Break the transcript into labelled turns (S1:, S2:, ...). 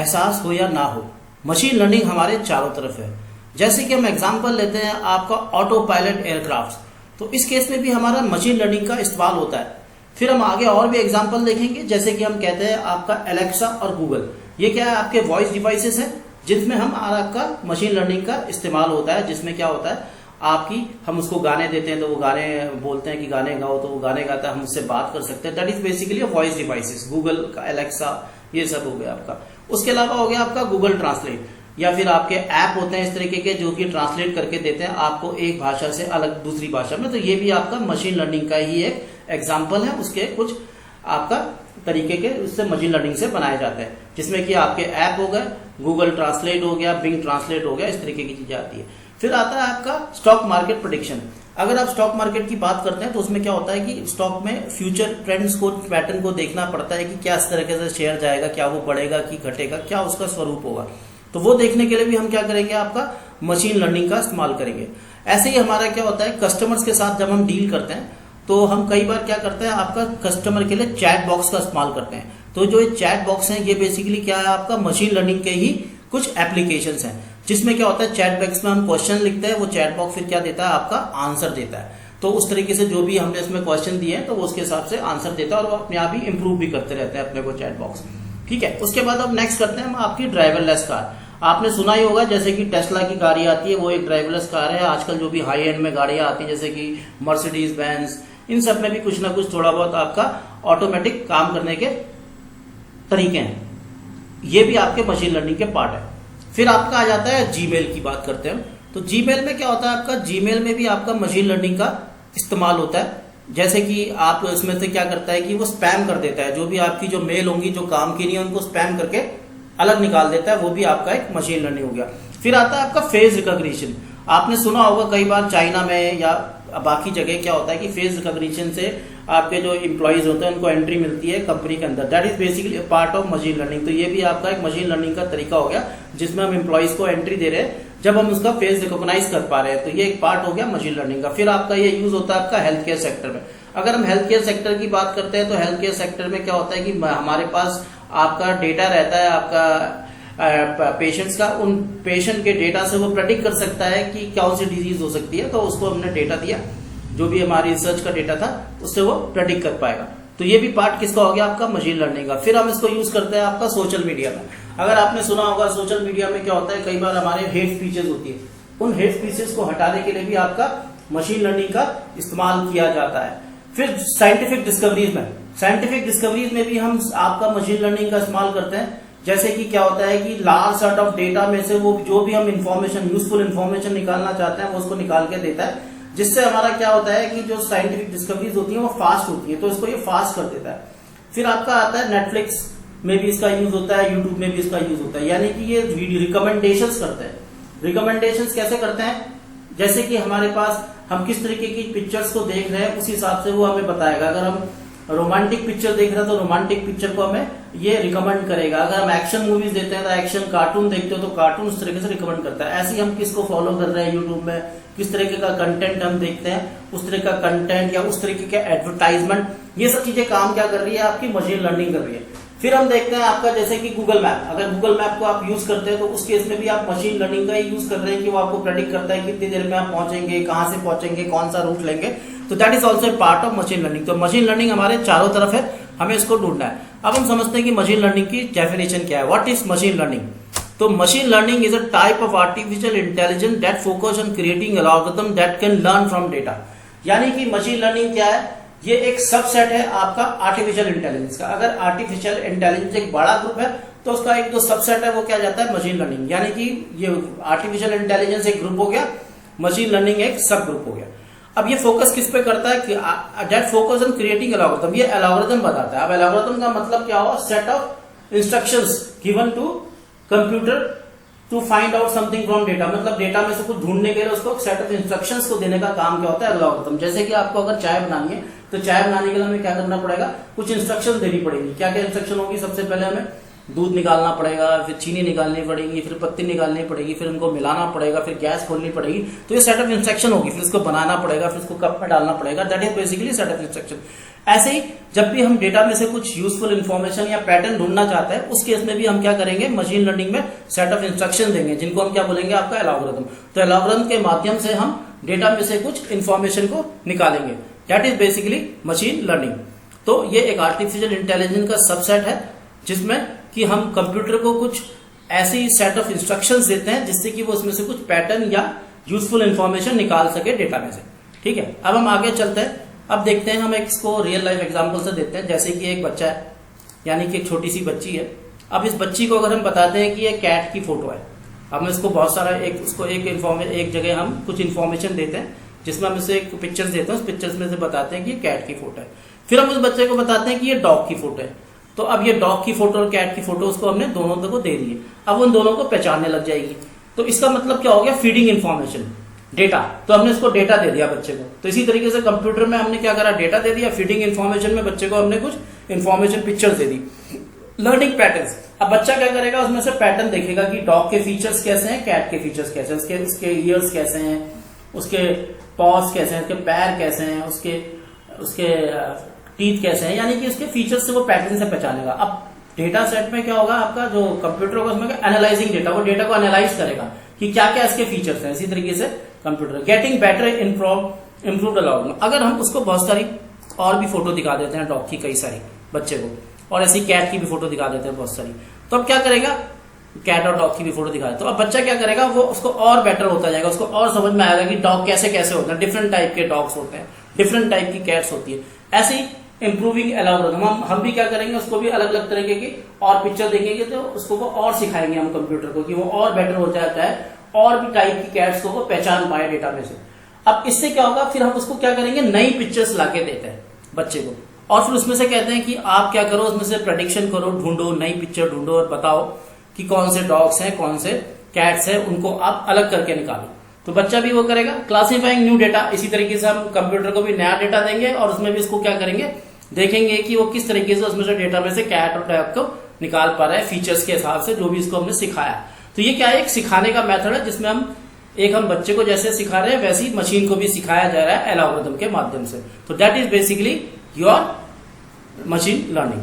S1: एहसास हो या ना हो, मशीन लर्निंग हमारे चारों तरफ है। जैसे कि हम एग्जांपल लेते हैं आपका ऑटो पायलट एयरक्राफ्ट, तो इस केस में भी हमारा मशीन लर्निंग का इस्तेमाल होता है। फिर हम आगे और भी एग्जांपल देखेंगे, जैसे कि हम कहते हैं आपका एलेक्सा और गूगल, ये क्या है, आपके वॉइस डिवाइसेस हैं जिसमें हम आपका मशीन लर्निंग का इस्तेमाल होता है। जिसमें क्या होता है, आपकी हम उसको गाने देते हैं तो वो गाने बोलते हैं कि गाने गाओ, तो वो गाने गाता है, हम उससे बात कर सकते हैं। That is basically voice devices, Google का एलेक्सा, ये सब हो गया आपका। उसके अलावा हो गया आपका गूगल ट्रांसलेट, या फिर आपके ऐप होते हैं इस तरीके के जो कि ट्रांसलेट करके देते हैं आपको एक भाषा से अलग दूसरी भाषा में, तो ये भी आपका मशीन लर्निंग का ही एक एग्जाम्पल है। उसके कुछ आपका तरीके के उससे मशीन लर्निंग से बनाए जाते हैं, जिसमें कि आपके ऐप हो गए, गूगल ट्रांसलेट हो गया, बिंग ट्रांसलेट हो गया, इस तरीके की चीजें आती है। फिर आता है आपका स्टॉक मार्केट प्रेडिक्शन। अगर आप स्टॉक मार्केट की बात करते हैं तो उसमें क्या होता है कि स्टॉक में फ्यूचर ट्रेंड्स को, पैटर्न को देखना पड़ता है कि क्या इस तरीके से शेयर जाएगा, क्या वो बढ़ेगा कि घटेगा, क्या उसका स्वरूप होगा। तो वो देखने के लिए भी हम क्या करेंगे, आपका मशीन लर्निंग का इस्तेमाल करेंगे। ऐसे ही हमारा क्या होता है, कस्टमर्स के साथ जब हम डील करते हैं तो हम कई बार क्या करते हैं, आपका कस्टमर के लिए चैट बॉक्स का इस्तेमाल करते हैं। तो जो ये चैट बॉक्स हैं ये बेसिकली क्या है, आपका मशीन लर्निंग के ही कुछ एप्लीकेशंस हैं, जिसमें क्या होता है चैट बॉक्स में हम क्वेश्चन लिखते हैं, वो चैट बॉक्स फिर क्या देता है, आपका आंसर देता है। तो उस तरीके से जो भी हमने इसमें क्वेश्चन दिए हैं तो वो उसके हिसाब से आंसर देता है, और वो अपने आप ही इंप्रूव भी करते रहते हैं अपने को चैट बॉक्स। ठीक है, उसके बाद अब नेक्स्ट करते हैं हम आपकी ड्राइवरलेस कार। आपने सुना ही होगा जैसे कि टेस्ला की गाड़ी आती है, वो एक ड्राइवरलेस कार है। आजकल जो भी हाई एंड में गाड़ियां आती है जैसे कि मर्सिडीज बेंज, इन सब में भी कुछ ना कुछ थोड़ा बहुत आपका ऑटोमेटिक काम करने के तरीके हैं, ये भी आपके मशीन लर्निंग के पार्ट है। फिर आपका आ जाता है जीमेल की बात करते हैं, तो जीमेल में क्या होता है, आपका जीमेल में भी आपका मशीन लर्निंग का इस्तेमाल होता है। जैसे कि आप इसमें से क्या करता है कि वो स्पैम कर देता है, जो भी आपकी जो मेल होंगी जो काम की नहीं है उनको स्पैम करके अलग निकाल देता है, वो भी आपका एक मशीन लर्निंग हो गया। फिर आता है आपका फेस रिकॉग्निशन। आपने सुना होगा कई बार चाइना में या बाकी जगह क्या होता है कि फेस रिकॉग्निशन से आपके जो एम्प्लॉइज होते हैं उनको एंट्री मिलती है कंपनी के अंदर। That is basically part of machine learning. तो ये भी आपका एक मशीन लर्निंग का तरीका हो गया, जिसमें हम एम्प्लॉइज को एंट्री दे रहे हैं जब हम उसका फेस रिकॉग्नाइज कर पा रहे हैं, तो ये एक पार्ट हो गया मशीन लर्निंग का। फिर आपका ये यूज होता है आपका हेल्थ केयर सेक्टर में। अगर हम हेल्थ केयर सेक्टर की बात करते हैं तो हेल्थ केयर सेक्टर में क्या होता है कि हमारे पास आपका डेटा रहता है आपका पेशेंट्स का, उन पेशेंट के डेटा से वो प्रेडिक्ट कर सकता है कि कौन सी डिजीज हो सकती है। तो उसको हमने डेटा दिया, जो भी हमारी रिसर्च का डेटा था उससे वो प्रेडिक्ट कर पाएगा। तो ये भी पार्ट किसका हो गया, आपका मशीन लर्निंग का। फिर हम इसको यूज करते हैं आपका सोशल मीडिया में। अगर आपने सुना होगा सोशल मीडिया में क्या होता है, कई बार हमारे हेट स्पीचेस होती है, उन हेट स्पीचेस को हटाने के लिए भी आपका मशीन लर्निंग का इस्तेमाल किया जाता है। फिर साइंटिफिक डिस्कवरीज में भी हम आपका मशीन लर्निंग का इस्तेमाल करते हैं। जैसे कि क्या होता है कि लार्ज सेट ऑफ डेटा में से वो जो भी हम इंफॉर्मेशन, यूजफुल इंफॉर्मेशन निकालना चाहते हैं वो उसको निकाल के देता है, जिससे हमारा क्या होता है कि जो साइंटिफिक डिस्कवरीज होती है वो फास्ट होती है, तो इसको ये फास्ट कर देता है। फिर आपका आता है नेटफ्लिक्स में भी इसका यूज होता है, यूट्यूब में भी इसका यूज होता है, यानी कि ये रिकमेंडेशंस करते हैं। रिकमेंडेशंस कैसे करते हैं, जैसे कि हमारे पास हम किस तरीके की पिक्चर्स को देख रहे हैं उस हिसाब से वो हमें बताएगा। अगर हम रोमांटिक पिक्चर देख रहे हैं तो रोमांटिक पिक्चर को हमें ये रिकमेंड करेगा। अगर हम एक्शन मूवीज देखते हैं तो एक्शन, कार्टून देखते हो तो कार्टून उस तरीके से रिकमेंड करता है। ऐसे ही हम किसको फॉलो कर रहे हैं यूट्यूब में, किस तरीके का कंटेंट हम देखते हैं, उस तरह का कंटेंट या उस तरीके का एडवर्टाइजमेंट, ये सब चीजें काम क्या कर रही है, आपकी मशीन लर्निंग कर रही है। फिर हम देखते हैं आपका जैसे कि गूगल मैप। अगर गूगल मैप को आप यूज करते हैं तो उस केस में भी आप मशीन लर्निंग का ही यूज कर रहे हैं कि वो आपको प्रेडिक्ट करता है कितनी देर में आप पहुंचेंगे, कहां से पहुंचेंगे, कौन सा रूट लेंगे। तो that is also part of machine learning. तो मशीन लर्निंग हमारे चारों तरफ है, हमें इसको ढूंढना है। अब हम समझते हैं कि मशीन लर्निंग की डेफिनेशन क्या है। What is machine learning? तो machine learning is a type of artificial intelligence that focus on creating algorithm that can learn from data. यानी कि मशीन लर्निंग क्या है, ये एक सबसेट है आपका आर्टिफिशियल इंटेलिजेंस का। अगर आर्टिफिशियल इंटेलिजेंस एक बड़ा ग्रुप है तो उसका एक जो सबसेट है वो क्या जाता है, मशीन लर्निंग। यानी कि ये आर्टिफिशियल इंटेलिजेंस एक ग्रुप हो गया, मशीन लर्निंग एक सब ग्रुप हो गया। अब ये फोकस किस पे करता है कि that focus on creating algorithm. ये एल्गोरिथम बताता है। अब एल्गोरिथम का मतलब क्या हुआ, set of instructions given to computer to find out something from data. मतलब डेटा में से कुछ ढूंढने के लिए उसको सेट ऑफ इंस्ट्रक्शंस को देने का काम क्या होता है, एल्गोरिथम। जैसे कि आपको अगर चाय बनानी है तो चाय बनाने के लिए हमें क्या करना पड़ेगा, कुछ इंस्ट्रक्शन देनी पड़ेगी। क्या क्या इंस्ट्रक्शन होगी, सबसे पहले हमें दूध निकालना पड़ेगा, फिर चीनी निकालनी पड़ेगी, फिर पत्ती निकालनी पड़ेगी, फिर उनको मिलाना पड़ेगा, फिर गैस खोलनी पड़ेगी। तो ये सेट ऑफ इंस्ट्रक्शन होगी, फिर इसको बनाना पड़ेगा, फिर इसको कप में डालना पड़ेगा। That is basically set of instruction. ऐसे ही जब भी हम डेटा में से कुछ यूजफुल इन्फॉर्मेशन या पैटर्न ढूंढना चाहते हैं, उस केस में भी हम क्या करेंगे, मशीन लर्निंग में सेट ऑफ इंस्ट्रक्शन देंगे, जिनको हम क्या बोलेंगे, आपका एल्गोरिथम। तो एल्गोरिथम के माध्यम से हम डेटा में से कुछ इंफॉर्मेशन को निकालेंगे। That is basically machine learning. तो ये एक आर्टिफिशियल इंटेलिजेंस का सबसेट है, जिसमें कि हम कंप्यूटर को कुछ ऐसी सेट ऑफ इंस्ट्रक्शंस देते हैं जिससे कि वो उसमें से कुछ पैटर्न या यूजफुल इंफॉर्मेशन निकाल सके डेटा में से। ठीक है, अब हम आगे चलते हैं। अब देखते हैं, हम एक इसको रियल लाइफ एग्जांपल से देखते हैं। जैसे कि एक बच्चा है, यानी कि एक छोटी सी बच्ची है। अब इस बच्ची को अगर हम बताते हैं कि ये कैट की फोटो है, हम इसको बहुत सारा एक जगह हम कुछ इन्फॉर्मेशन देते हैं, जिसमें हम इसे एक पिक्चर्स देते हैं, उस पिक्चर्स में से बताते हैं कि ये कैट की फोटो है। फिर हम उस बच्चे को बताते हैं कि ये डॉग की फोटो है। तो अब ये डॉग की फोटो और कैट की फोटो उसको हमने दोनों को दे दी है। अब उन दोनों को पहचानने लग जाएगी। तो इसका मतलब क्या हो गया, फीडिंग इन्फॉर्मेशन, डेटा। तो हमने इसको डेटा दे दिया बच्चे को। तो इसी तरीके से कंप्यूटर में हमने क्या करा, डेटा दे दिया। फीडिंग इन्फॉर्मेशन में बच्चे को हमने कुछ इन्फॉर्मेशन पिक्चर्स दे दी। लर्निंग पैटर्न्स, अब बच्चा क्या करेगा, उसमें से पैटर्न देखेगा कि डॉग के फीचर्स कैसे हैं, कैट के फीचर्स कैसे हैं, उसके ईयर्स कैसे हैं, उसके पॉज कैसे हैं, उसके पैर कैसे हैं, उसके टीथ कैसे हैं, यानी कि उसके फीचर्स से वो पैटर्न से पहचानेगा। अब डेटा सेट में क्या होगा, आपका जो कंप्यूटर होगा उसमें एनालाइजिंग डेटा, वो डेटा को एनालाइज करेगा कि क्या क्या इसके फीचर्स हैं। इसी तरीके से computer getting better improved algorithm. अगर हम उसको बहुत सारी और भी फोटो दिखा देते हैं, डॉग की कई सारी बच्चे को, और ऐसी कैट की भी फोटो दिखा देते हैं बहुत सारी, तो अब क्या करेगा, कैट और डॉग की भी फोटो दिखा दे, तो अब बच्चा क्या करेगा, वो उसको और बेटर होता जाएगा, उसको और समझ में आएगा कि डॉग कैसे कैसे होते हैं, डिफरेंट टाइप के डॉग्स होते हैं, डिफरेंट टाइप की कैट्स होती है। ऐसे ही इंप्रूविंग एल्गोरिथम, हम भी क्या करेंगे, उसको भी अलग अलग तरीके की और पिक्चर देखेंगे, तो उसको वो और सिखाएंगे हम कंप्यूटर को कि वो और बेटर हो जाता है, और भी टाइप की कैट्स को वो पहचान पाए डेटा में से। अब इससे क्या होगा, फिर हम उसको क्या करेंगे, नई पिक्चर्स लाके देते हैं बच्चे को, और फिर उसमें से कहते हैं कि आप क्या करो, उसमें से प्रेडिक्शन करो, ढूंढो, नई पिक्चर ढूंढो और बताओ कि कौन से डॉग्स हैं, कौन से कैट्स हैं, उनको आप अलग करके निकालो। तो बच्चा भी वो करेगा। क्लासिफाइंग न्यू डेटा, इसी तरीके से हम कंप्यूटर को भी नया डेटा देंगे और उसमें भी इसको क्या करेंगे, देखेंगे कि वो किस तरीके से उसमें से डेटा में से कैट और डॉग को निकाल पा रहा है फीचर्स के हिसाब से, जो भी इसको हमने सिखाया। तो ये क्या है, एक सिखाने का मेथड है, जिसमें हम बच्चे को जैसे सिखा रहे हैं वैसे ही मशीन को भी सिखाया जा रहा है एल्गोरिथम के माध्यम से। तो that is basically your machine learning.